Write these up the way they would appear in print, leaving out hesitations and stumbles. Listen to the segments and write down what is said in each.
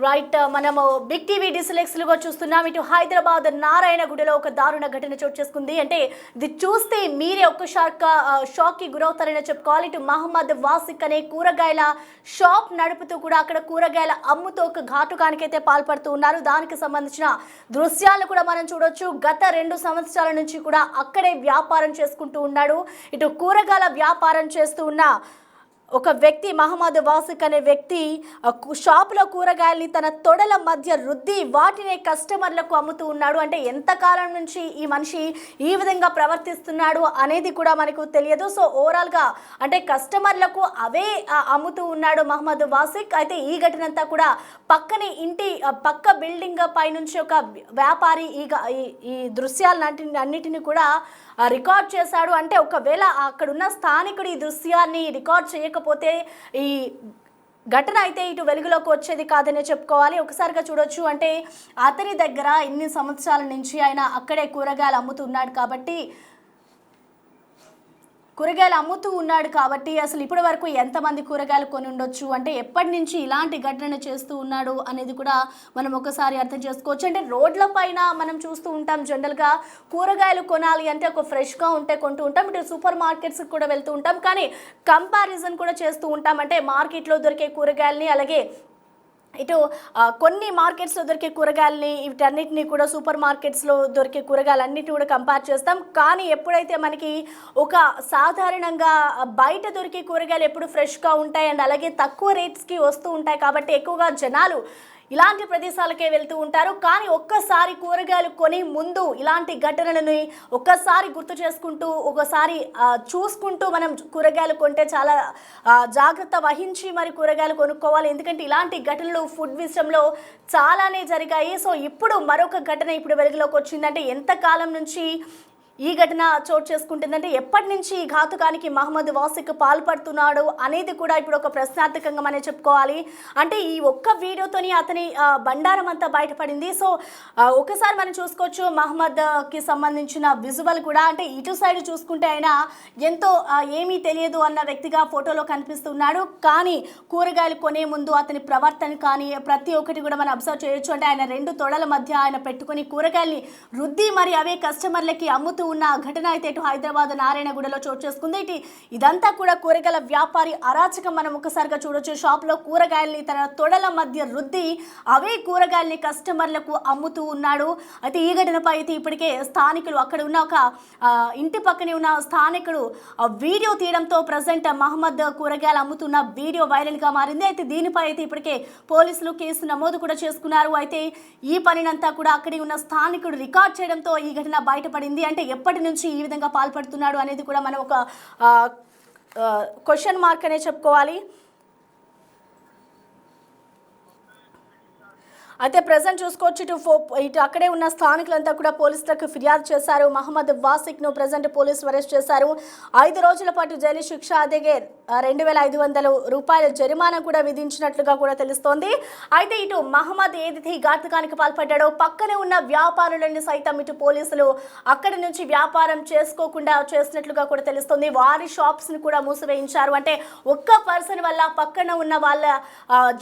Right మనము big TV డిస్లెక్స్లుగా చూస్తున్నాం. ఇటు హైదరాబాద్ నారాయణగూడలో ఒక దారుణ ఘటన చోటు చేసుకుంది. అంటే ఇది చూస్తే మీరే ఒక్క షాక్కి గురవుతారని చెప్పుకోవాలి. ఇటు మహమ్మద్ వాసిక్ అనే కూరగాయల షాప్ నడుపుతూ కూడా అక్కడ కూరగాయల అమ్ముతూ ఒక ఘాతుకానికైతే పాల్పడుతూ ఉన్నారు. దానికి సంబంధించిన దృశ్యాలను కూడా మనం చూడొచ్చు. గత 2 సంవత్సరాల నుంచి కూడా అక్కడే వ్యాపారం చేసుకుంటూ ఉన్నాడు. ఇటు కూరగాయల వ్యాపారం చేస్తూ ఉన్న ఒక వ్యక్తి మహమ్మద్ వాసిక్ అనే వ్యక్తి షాపులో కూరగాయల్ని తన తొడల మధ్య రుద్ది వాటినే కస్టమర్లకు అమ్ముతూ ఉన్నాడు. అంటే ఎంతకాలం నుంచి ఈ మనిషి ఈ విధంగా ప్రవర్తిస్తున్నాడు అనేది కూడా మనకు తెలియదు. సో ఓవరాల్గా అంటే కస్టమర్లకు అవే అమ్ముతూ ఉన్నాడు మహమ్మద్ వాసిక్. అయితే ఈ ఘటన అంతా కూడా పక్కనే ఇంటి పక్క బిల్డింగ్ పై నుంచి ఒక వ్యాపారి ఈ దృశ్యాలన్నిటిని కూడా రికార్డ్ చేశాడు. అంటే ఒకవేళ అక్కడున్న స్థానికుడు ఈ దృశ్యాన్ని రికార్డ్ చేయకపోతే ఈ ఘటన అయితే ఇటు వెలుగులోకి వచ్చేది కాదనే చెప్పుకోవాలి. ఒకసారిగా చూడొచ్చు. అంటే అతని దగ్గర ఇన్ని సంవత్సరాల నుంచి ఆయన అక్కడే కూరగాయలు అమ్ముతున్నాడు కాబట్టి అసలు ఇప్పటి వరకు ఎంతమంది కూరగాయలు కొని ఉండొచ్చు, అంటే ఎప్పటి నుంచి ఇలాంటి ఘటన చేస్తూ ఉన్నాడు అనేది కూడా మనం ఒకసారి అర్థం చేసుకోవచ్చు. అంటే రోడ్ల పైన మనం చూస్తూ ఉంటాం, జనరల్గా కూరగాయలు కొనాలి అంటే ఒక ఫ్రెష్గా ఉంటే కొంటూ ఉంటాం. ఇటు సూపర్ మార్కెట్స్కి కూడా వెళ్తూ ఉంటాం, కానీ కంపారిజన్ కూడా చేస్తూ ఉంటాం. అంటే మార్కెట్లో దొరికే కూరగాయలని, అలాగే ఇటు కొన్ని మార్కెట్స్లో దొరికే కూరగాయలని, వీటన్నిటిని కూడా సూపర్ మార్కెట్స్లో దొరికే కూరగాయలన్నిటిని కూడా కంపేర్ చేస్తాం. కానీ ఎప్పుడైతే మనకి ఒక సాధారణంగా బయట దొరికే కూరగాయలు ఎప్పుడు ఫ్రెష్గా ఉంటాయి అండ్ అలాగే తక్కువ రేట్స్కి వస్తూ ఉంటాయి కాబట్టి ఎక్కువగా జనాలు ఇలాంటి ప్రదేశాలకే వెళ్తూ ఉంటారు. కానీ ఒక్కసారి కూరగాయలు కొని ముందు ఇలాంటి ఘటనలని ఒక్కసారి గుర్తు చేసుకుంటూ ఒకసారి చూసుకుంటూ మనం కూరగాయలు కొంటే చాలా జాగ్రత్త వహించి మరి కూరగాయలు కొనుక్కోవాలి. ఎందుకంటే ఇలాంటి ఘటనలు ఫుడ్ విషయంలో చాలానే జరిగాయి. సో ఇప్పుడు మరొక ఘటన ఇప్పుడు వెలుగులోకి వచ్చిందంటే ఎంతకాలం నుంచి ఈ ఘటన చోటు చేసుకుంటుందంటే ఎప్పటి నుంచి ఈ ఘాతుకానికి మహమ్మద్ వాసిక్ పాల్పడుతున్నాడు అనేది కూడా ఇప్పుడు ఒక ప్రశ్నార్థకంగా మనం చెప్పుకోవాలి. అంటే ఈ ఒక్క వీడియోతోని అతని బండారం అంతా బయటపడింది. సో ఒకసారి మనం చూసుకోవచ్చు మహమ్మద్కి సంబంధించిన విజువల్ కూడా. అంటే ఇటు సైడ్ చూసుకుంటే ఆయన ఎంతో ఏమీ తెలియదు అన్న వ్యక్తిగా ఫోటోలో కనిపిస్తున్నాడు. కానీ కూరగాయలు కొనే ముందు అతని ప్రవర్తన కానీ ప్రతి ఒక్కటి కూడా మనం అబ్జర్వ్ చేయొచ్చు. అంటే ఆయన 2 తొడల మధ్య ఆయన పెట్టుకుని కూరగాయల్ని రుద్ది మరి అవే కస్టమర్లకి అమ్ముతూ ఉన్న ఘటన అయితే ఇటు హైదరాబాద్ నారాయణగూడలో చోటు చేసుకుంది. ఇదంతా కూడా కూరగాయల వ్యాపారి అరాచకం మనం ఒకసారిగా చూడొచ్చు. షాప్లో కూరగాయల్ని తన తొడల మధ్య రుద్ది అవే కూరగాయల్ని కస్టమర్లకు అమ్ముతూ ఉన్నాడు. అయితే ఈ ఘటనపై అయితే ఇప్పటికే స్థానికులు, అక్కడ ఉన్న ఒక ఇంటి పక్కనే ఉన్న స్థానికుడు వీడియో తీయడంతో ప్రజెంట్ మహమ్మద్ కూరగాయలు అమ్ముతున్న వీడియో వైరల్గా మారింది. అయితే దీనిపై అయితే ఇప్పటికే పోలీసులు కేసు నమోదు కూడా చేసుకున్నారు. అయితే ఈ పనినంతా కూడా అక్కడి ఉన్న స్థానికుడు రికార్డ్ చేయడంతో ఈ ఘటన బయటపడింది. అంటే ఎప్పటి నుంచి ఈ విధంగా పాల్పడుతున్నాడు అనేది కూడా మనం ఒక క్వశ్చన్ మార్క్ అనే చెప్పుకోవాలి. అయితే ప్రజెంట్ చూసుకోవచ్చు ఇటు అక్కడే ఉన్న స్థానికులంతా కూడా పోలీసులకు ఫిర్యాదు చేశారు. మహమ్మద్ వాసిక్ను ప్రజెంట్ పోలీసులు అరెస్ట్ చేశారు. 5 రోజుల పాటు జైలు శిక్ష, అలాగే 2500 రూపాయల జరిమానా కూడా విధించినట్లుగా కూడా తెలుస్తోంది. అయితే ఇటు మహమ్మద్ ఏదైతే ఈ ఘాతుకానికి పాల్పడ్డాడో పక్కనే ఉన్న వ్యాపారులను సైతం ఇటు పోలీసులు అక్కడి నుంచి వ్యాపారం చేసుకోకుండా చేసినట్లుగా కూడా తెలుస్తుంది. వారి షాప్స్ని కూడా మూసివేయించారు. అంటే ఒక్క పర్సన్ వల్ల పక్కన ఉన్న వాళ్ళ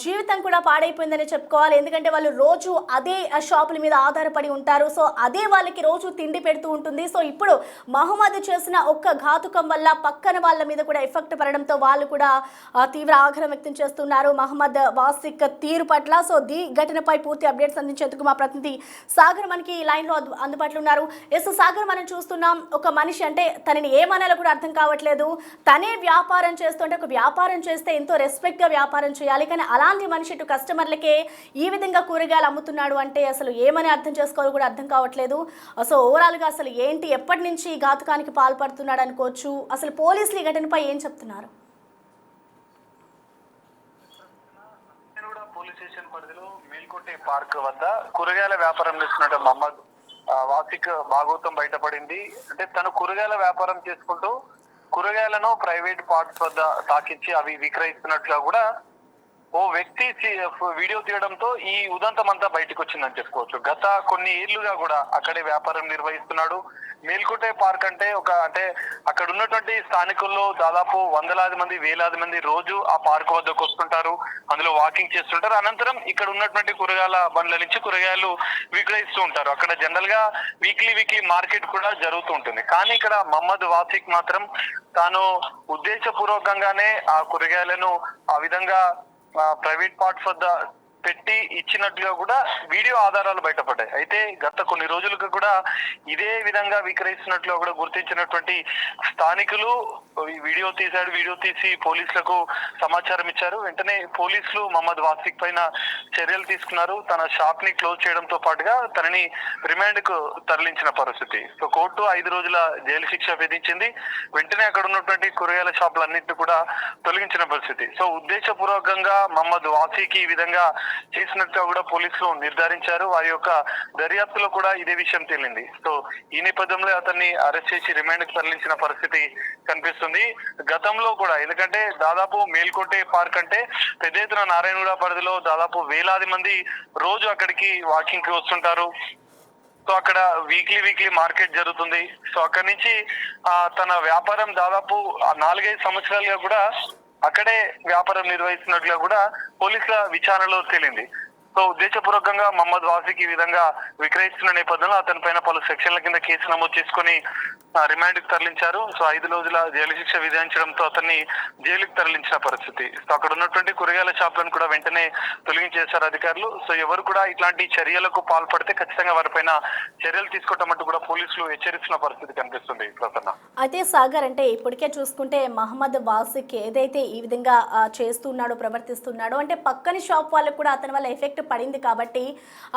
జీవితం కూడా పాడైపోయిందని చెప్పుకోవాలి. ఎందుకంటే వాళ్ళు రోజు అదే షాపుల మీద ఆధారపడి ఉంటారు. సో అదే వాళ్ళకి రోజు తిండి పెడుతూ ఉంటుంది. సో ఇప్పుడు మహమ్మద్ చేసిన ఒక్క ఘాతుకం వల్ల పక్కన వాళ్ళ మీద కూడా ఎఫెక్ట్ పడడంతో వాళ్ళు కూడా తీవ్ర ఆగ్రహం వ్యక్తం చేస్తున్నారు మహమ్మద్ వాసిక్ తీరు పట్ల. సో ఈ ఘటనపై పూర్తి అప్డేట్స్ అందించేందుకు మా ప్రతినిధి సాగర్ మనకి లైన్లో అందుబాటులో ఉన్నారు. ఎస్ సాగర్, మనం చూస్తున్నాం ఒక మనిషి, అంటే తనని ఏమనాలో కూడా అర్థం కావట్లేదు. తనే వ్యాపారం చేస్తుంటే, ఒక వ్యాపారం చేస్తే ఎంతో రెస్పెక్ట్గా వ్యాపారం చేయాలి, కానీ అలాంటి మనిషి ఇటు కస్టమర్లకే ఈ విధంగా కూరగాయలు అమ్ముతున్నాడు అంటే అసలు ఏమని అర్థం చేసుకోవాలో కూడా అర్థం కావట్లేదు. సో ఓవరాల్గా అసలు ఏంటి, ఎప్పటి నుంచి ఈ ఘాతుకానికి పాల్పడుతున్నాడు అనుకోవచ్చు? అసలు పోలీసులు ఈ ఘటనపై ఏం చెప్తున్నారు? పోలీస్ స్టేషన్ పరిధిలో మేల్కొట్టే పార్క్ వద్ద కూరగాయల వ్యాపారం చేస్తున్న మహమ్మద్ వాసిక్ భాగవతం బయటపడింది. అంటే తను కూరగాయల వ్యాపారం చేసుకుంటూ కూరగాయలను ప్రైవేట్ పార్ట్స్ వద్ద తాకించి అవి విక్రయిస్తున్నట్లుగా కూడా ఓ వ్యక్తి వీడియో తీయడంతో ఈ ఉదంతం అంతా బయటకు వచ్చిందని చెప్పుకోవచ్చు. గత కొన్ని ఏళ్లుగా కూడా అక్కడే వ్యాపారం నిర్వహిస్తున్నాడు. మేల్కోటే పార్క్ అంటే అక్కడ ఉన్నటువంటి స్థానికుల్లో దాదాపు వందలాది మంది, వేలాది మంది రోజు ఆ పార్క్ వద్దకు వస్తుంటారు. అందులో వాకింగ్ చేస్తుంటారు. అనంతరం ఇక్కడ ఉన్నటువంటి కూరగాయల బండ్ల నుంచి కూరగాయలు విక్రయిస్తూ ఉంటారు. అక్కడ జనరల్ గా వీక్లీ మార్కెట్ కూడా జరుగుతూ ఉంటుంది. కానీ ఇక్కడ మహమ్మద్ వాసిక్ మాత్రం తాను ఉద్దేశపూర్వకంగానే ఆ కూరగాయలను ఆ విధంగా ప్రైవేట్ పార్ట్స్ వద్ద పెట్టి ఇచ్చినట్టుగా కూడా వీడియో ఆధారాలు బయటపడ్డాయి. అయితే గత కొన్ని రోజులుగా కూడా ఇదే విధంగా విక్రయిస్తున్నట్లు కూడా గుర్తించినటువంటి స్థానికులు వీడియో తీసి పోలీసులకు సమాచారం ఇచ్చారు. వెంటనే పోలీసులు మహమ్మద్ వాసిక్ పైన చర్యలు తీసుకున్నారు. తన షాప్ ని క్లోజ్ చేయడంతో పాటుగా తనని రిమాండ్ కు తరలించిన పరిస్థితి. సో కోర్టు 5 రోజుల జైలు శిక్ష విధించింది. వెంటనే అక్కడ ఉన్నటువంటి కూరగాయల షాపులన్నింటినీ కూడా తొలగించిన పరిస్థితి. సో ఉద్దేశపూర్వకంగా మహమ్మద్ వాసిక్ ఈ విధంగా చేసినట్టుగా కూడా పోలీసులు నిర్ధారించారు. వారి యొక్క దర్యాప్తులో కూడా ఇదే విషయం తేలింది. సో ఈ నేపథ్యంలో అతన్ని అరెస్ట్ చేసి రిమాండ్ కు తరలించిన పరిస్థితి కనిపిస్తుంది. గతంలో కూడా ఎందుకంటే దాదాపు మేల్కోటే పార్క్ అంటే పెద్ద ఎత్తున నారాయణగూడ పరిధిలో దాదాపు వేలాది మంది రోజు అక్కడికి వాకింగ్ కి వస్తుంటారు. సో అక్కడ వీక్లీ మార్కెట్ జరుగుతుంది. సో అక్కడి నుంచి తన వ్యాపారం దాదాపు 4-5 సంవత్సరాలుగా కూడా అక్కడే వ్యాపారం నిర్వహిస్తున్నట్లుగా కూడా పోలీసుల విచారణలో తేలింది. సో ఉద్దేశపూర్వకంగా మహమ్మద్ వాసిక్ ఈ విధంగా విక్రయిస్తున్న నేపథ్యంలో అతని పైన పలు సెక్షన్ల కింద కేసు నమోదు చేసుకుని రిమాండ్ కు తరలించారు. సో 5 రోజుల జైలు శిక్ష విధించడంతో అతన్ని జైలుకు తరలించిన పరిస్థితి. సో అక్కడ ఉన్నటువంటి కూరగాయల షాపులను కూడా వెంటనే తొలగించేశారు అధికారులు. సో ఎవరు కూడా ఇట్లాంటి చర్యలకు పాల్పడితే ఖచ్చితంగా వారిపైన చర్యలు తీసుకోవటం కూడా పోలీసులు హెచ్చరిస్తున్న పరిస్థితి కనిపిస్తుంది. ప్రసన్న, అయితే సాగర్ అంటే ఇప్పటికే చూసుకుంటే మహమ్మద్ వాసిక్ ఏదైతే ఈ విధంగా చేస్తున్నాడో ప్రవర్తిస్తున్నాడో అంటే పక్కని షాప్ వాళ్ళకు కూడా అతని వల్ల ఎఫెక్ట్ పడింది కాబట్టి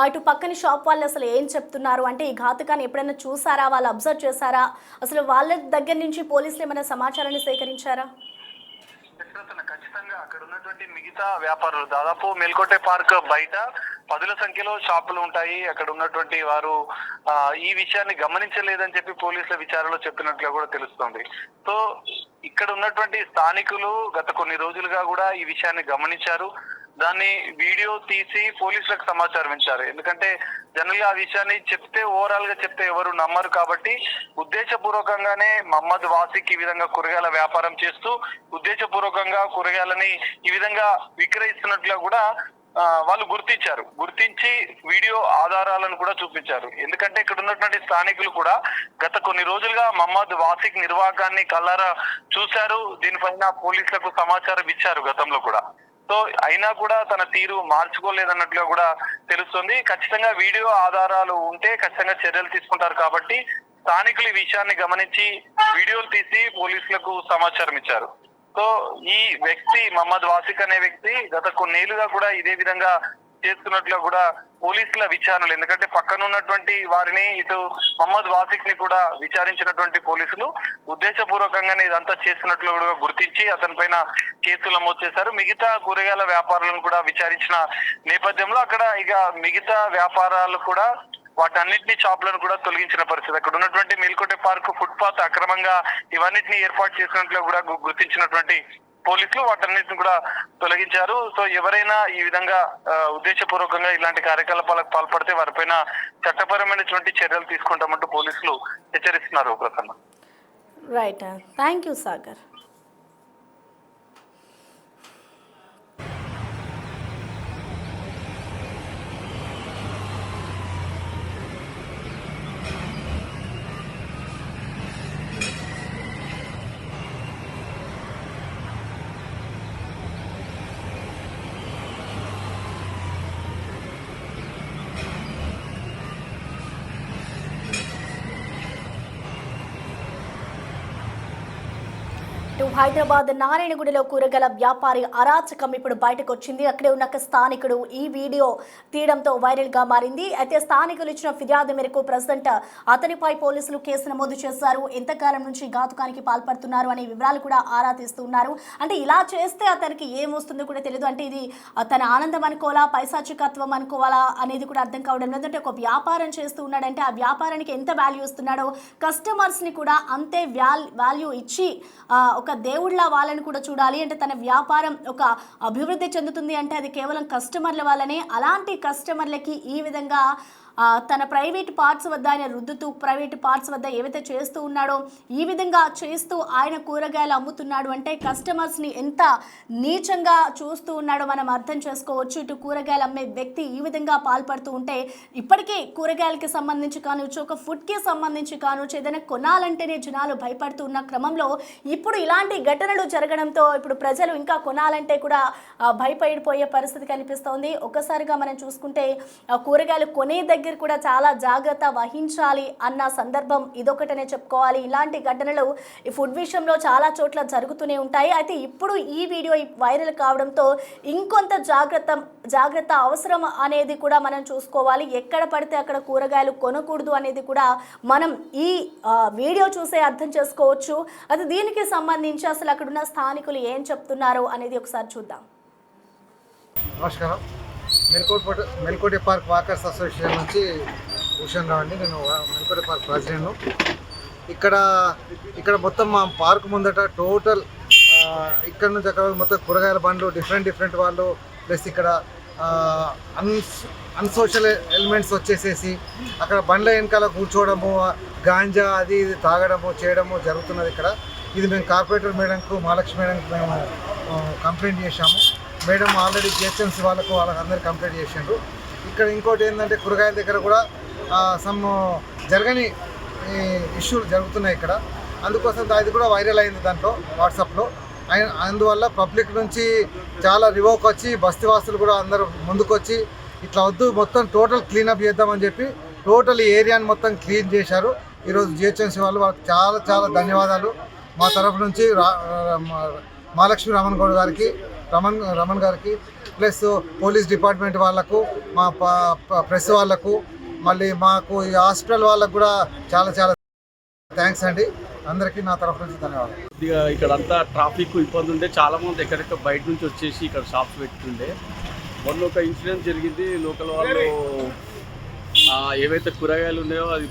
అటు పక్కని షాప్ వాళ్ళు అసలు ఏం చెప్తున్నారు అంటే ఈ ఘాతుకాన్ని ఎప్పుడైనా చూసారా, వాళ్ళు అబ్జర్వ్ చేశారా, అసలు వాళ్ళ దగ్గర నుంచి పోలీసులు ఏమైనా సమాచారాన్ని సేకరించారా? ఖచ్చితంగా అక్కడ ఉన్నటువంటి మిగతా వ్యాపారులు దాదాపు మేల్కోటే పార్క్ బయట 10ల సంఖ్యలో షాపులు ఉంటాయి. అక్కడ ఉన్నటువంటి వారు ఈ విషయాన్ని గమనించలేదని చెప్పి పోలీసుల విచారణలో చెప్పినట్లుగా కూడా తెలుస్తుంది. సో ఇక్కడ ఉన్నటువంటి స్థానికులు గత కొన్ని రోజులుగా కూడా ఈ విషయాన్ని గమనించారు. దాన్ని వీడియో తీసి పోలీసులకు సమాచారం ఇచ్చారు. ఎందుకంటే జనరల్ గా ఆ విషయాన్ని ఓవరాల్ గా చెప్తే ఎవరు నమ్మరు కాబట్టి ఉద్దేశపూర్వకంగానే మహమ్మద్ వాసిక్ ఈ విధంగా కూరగాయల వ్యాపారం చేస్తూ ఉద్దేశపూర్వకంగా కూరగాయలని ఈ విధంగా విక్రయిస్తున్నట్లుగా కూడా వాళ్ళు గుర్తించి వీడియో ఆధారాలను కూడా చూపించారు. ఎందుకంటే ఇక్కడ ఉన్నటువంటి స్థానికులు కూడా గత కొన్ని రోజులుగా మహమ్మద్ వాసిక్ నిర్వాకాన్ని కళ్ళారా చూశారు. దీనిపైన పోలీసులకు సమాచారం ఇచ్చారు గతంలో కూడా. సో అయినా కూడా తన తీరు మార్చుకోలేదన్నట్లుగా కూడా తెలుస్తుంది. ఖచ్చితంగా వీడియో ఆధారాలు ఉంటే ఖచ్చితంగా చర్యలు తీసుకుంటారు కాబట్టి స్థానికులు ఈ విషయాన్ని గమనించి వీడియోలు తీసి పోలీసులకు సమాచారం ఇచ్చారు. సో ఈ వ్యక్తి మహమ్మద్ వాసిక్ అనే వ్యక్తి గత కొన్నేళ్లుగా కూడా ఇదే విధంగా చేస్తున్నట్లుగా కూడా పోలీసుల విచారణలు, ఎందుకంటే పక్కన ఉన్నటువంటి వారిని ఇటు మహమ్మద్ వాసిక్ ని కూడా విచారించినటువంటి పోలీసులు ఉద్దేశపూర్వకంగానే ఇదంతా చేస్తున్నట్లు కూడా గుర్తించి అతని పైన కేసులు నమోదు చేశారు. మిగతా కూరగాయల వ్యాపారులను కూడా విచారించిన నేపథ్యంలో అక్కడ ఇక మిగతా వ్యాపారాలు కూడా వాటన్నిటిని షాపులను కూడా తొలగించిన పరిస్థితి. అక్కడ ఉన్నటువంటి మేల్కోటే పార్క్ ఫుట్పాత్ అక్రమంగా ఇవన్నిటిని ఏర్పాటు చేసినట్లు కూడా గుర్తించినటువంటి పోలీసులు వాటన్నిటిని కూడా తొలగించారు. సో ఎవరైనా ఈ విధంగా ఉద్దేశపూర్వకంగా ఇలాంటి కార్యకలాపాలకు పాల్పడితే వారిపైన చట్టపరమైనటువంటి చర్యలు తీసుకుంటామంటూ పోలీసులు హెచ్చరిస్తున్నారు. Prasanna, right, thank you Sagar. Hyderabad నారాయణగూడలో కూరగాయల వ్యాపారి అరాచకం ఇప్పుడు బయటకు వచ్చింది. అక్కడే ఉన్న స్థానికుడు ఈ వీడియో తీయడంతో వైరల్ గా మారింది. అయితే స్థానికులు ఇచ్చిన ఫిర్యాదు మేరకు ప్రజెంట్ అతనిపై పోలీసులు కేసు నమోదు చేశారు. ఎంతకాలం నుంచి ఘాతుకానికి పాల్పడుతున్నారు అనే వివరాలు కూడా ఆరా తీస్తున్నారు. అంటే ఇలా చేస్తే అతనికి ఏమొస్తుందో కూడా తెలియదు. అంటే ఇది తన ఆనందం అనుకోవాలా, పైశాచికత్వం అనుకోవాలా అనేది కూడా అర్థం కావడం లేదు. అంటే ఒక వ్యాపారం చేస్తూ ఉన్నాడంటే ఆ వ్యాపారానికి ఎంత వాల్యూ ఇస్తున్నాడో కస్టమర్స్ ని కూడా అంతే వాల్యూ ఇచ్చి ఒక దేవుళ్ళ వాళ్ళని కూడా చూడాలి. అంటే తన వ్యాపారం ఒక అభివృద్ధి చెందుతుంది అంటే అది కేవలం కస్టమర్ల వల్లనే. అలాంటి కస్టమర్లకి ఈ విధంగా తన ప్రైవేట్ పార్ట్స్ వద్ద ఆయన రుద్దుతూ ప్రైవేట్ పార్ట్స్ వద్ద ఏవైతే చేస్తూ ఉన్నాడో ఈ విధంగా చేస్తూ ఆయన కూరగాయలు అమ్ముతున్నాడు అంటే కస్టమర్స్ని ఎంత నీచంగా చూస్తూ ఉన్నాడో మనం అర్థం చేసుకోవచ్చు. ఇటు కూరగాయలు అమ్మే వ్యక్తి ఈ విధంగా పాల్పడుతూ ఉంటే ఇప్పటికీ కూరగాయలకి సంబంధించి కావచ్చు, ఒక ఫుడ్కి సంబంధించి కావచ్చు, ఏదైనా కొనాలంటేనే జనాలు భయపడుతూ ఉన్న క్రమంలో ఇప్పుడు ఇలాంటి ఘటనలు జరగడంతో ఇప్పుడు ప్రజలు ఇంకా కొనాలంటే కూడా భయపడిపోయే పరిస్థితి కనిపిస్తోంది. ఒక్కసారిగా మనం చూసుకుంటే కూరగాయలు కొనే దగ్గర కూడా చాలా జాగ్రత్త వహించాలి అన్న సందర్భం ఇదొకటనే చెప్పుకోవాలి. ఇలాంటి ఘటనలు ఈ ఫుడ్ విషయంలో చాలా చోట్ల జరుగుతూనే ఉంటాయి. అయితే ఇప్పుడు ఈ వీడియో వైరల్ కావడంతో ఇంకొంత జాగ్రత్త అవసరం అనేది కూడా మనం చూసుకోవాలి. ఎక్కడ పడితే అక్కడ కూరగాయలు కొనకూడదు అనేది కూడా మనం ఈ వీడియో చూసే అర్థం చేసుకోవచ్చు. అది దీనికి సంబంధించి అసలు అక్కడున్న స్థానికులు ఏం చెప్తున్నారు అనేది ఒకసారి చూద్దాం. నమస్కారం. మెల్కోటి పార్క్ వాకర్స్ అసోసియేషన్ నుంచి భూషణ్ రావు అండి. నేను మెల్కోటి పార్క్ ప్రెసిడెంట్ను. ఇక్కడ మొత్తం మా పార్క్ ముందట టోటల్ ఇక్కడ నుంచి అక్కడ మొత్తం కూరగాయల బండ్లు డిఫరెంట్ వాళ్ళు ప్లస్ ఇక్కడ అన్సోషల్ ఎలిమెంట్స్ వచ్చేసేసి అక్కడ బండ్ల వెనకాల కూర్చోవడము, గాంజా అది ఇది తాగడము చేయడము జరుగుతున్నది ఇక్కడ. ఇది మేము కార్పొరేటర్ మేడంకు మహాలక్ష్మి మేడంకి మేము కంప్లైంట్ చేశాము. మేడం ఆల్రెడీ జిహెచ్ఎంసీ వాళ్ళందరూ కంప్లైంట్ చేసిండ్రు. ఇక్కడ ఇంకోటి ఏంటంటే కూరగాయల దగ్గర కూడా సమ్ జరగని ఇష్యూలు జరుగుతున్నాయి ఇక్కడ. అందుకోసం అది కూడా వైరల్ అయింది దాంట్లో వాట్సాప్లో. అందువల్ల పబ్లిక్ నుంచి చాలా రివోక్ వచ్చి బస్తీవాసులు కూడా అందరూ ముందుకొచ్చి ఇట్లా వద్దు మొత్తం టోటల్ క్లీనప్ చేద్దామని చెప్పి టోటల్ ఈ ఏరియాని మొత్తం క్లీన్ చేశారు. ఈరోజు జిహెచ్ఎంసీ వాళ్ళకి చాలా ధన్యవాదాలు మా తరఫు నుంచి. మహాలక్ష్మి రమణ్ గారికి ప్లస్ పోలీస్ డిపార్ట్మెంట్ వాళ్ళకు, మా ప్రెస్ వాళ్ళకు, మళ్ళీ మాకు ఈ హాస్పిటల్ వాళ్ళకు కూడా చాలా థ్యాంక్స్ అండి. అందరికీ నా తరఫు నుంచి ధన్యవాదాలు. ఇక్కడ అంతా ట్రాఫిక్ ఇబ్బంది ఉండే, చాలామంది ఎక్కడెక్కడ బయట నుంచి వచ్చేసి ఇక్కడ షాప్స్ పెట్టుకుండే. మొన్న ఒక ఇన్సిడెంట్ జరిగింది. లోకల్ వాళ్ళు ఏవైతే కూరగాయలు ఉన్నాయో అది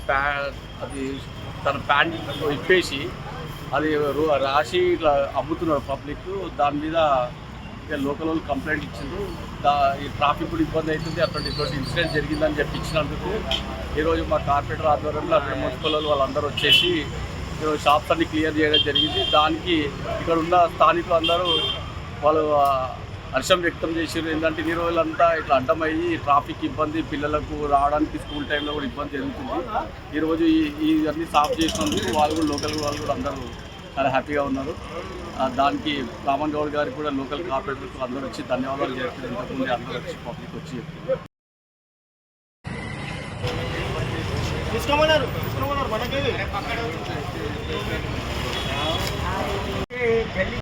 తన ప్యాంట్ ఇప్పేసి అది రాసి ఇట్లా అమ్ముతున్నారు పబ్లిక్. దాని మీద లోకల్ వాళ్ళు కంప్లైంట్ ఇచ్చిండ్రు. ఈ ట్రాఫిక్ కూడా ఇబ్బంది అవుతుంది, అటువంటి ఇన్సిడెంట్ జరిగిందని చెప్పి ఇచ్చినందుకు ఈరోజు మా కార్పొరేటర్ ఆధ్వర్యంలో అక్కడ మున్సిపల్ వాళ్ళందరూ వచ్చేసి ఈరోజు షాప్స్ అన్ని క్లియర్ చేయడం జరిగింది. దానికి ఇక్కడ ఉన్న స్థానికులు అందరూ వాళ్ళు హర్షం వ్యక్తం చేసారు. ఏంటంటే ఈ రోజులంతా ఇట్లా అడ్డమయ్యి ట్రాఫిక్ ఇబ్బంది, పిల్లలకు రావడానికి స్కూల్ టైంలో కూడా ఇబ్బంది జరుగుతుంది. ఈరోజు ఇవన్నీ సాఫ్ చేసినందుకు వాళ్ళు కూడా లోకల్ వాళ్ళు కూడా అందరూ చాలా హ్యాపీగా ఉన్నారు. దానికి రామన్ గౌడ్ గారికి కూడా లోకల్ కార్పొరేటర్స్ అందరూ వచ్చి ధన్యవాదాలు చేస్తారు. ఇంతకుముందు అందరూ వచ్చి పబ్లిక్ వచ్చి తీసుకోమన్నారు మనకి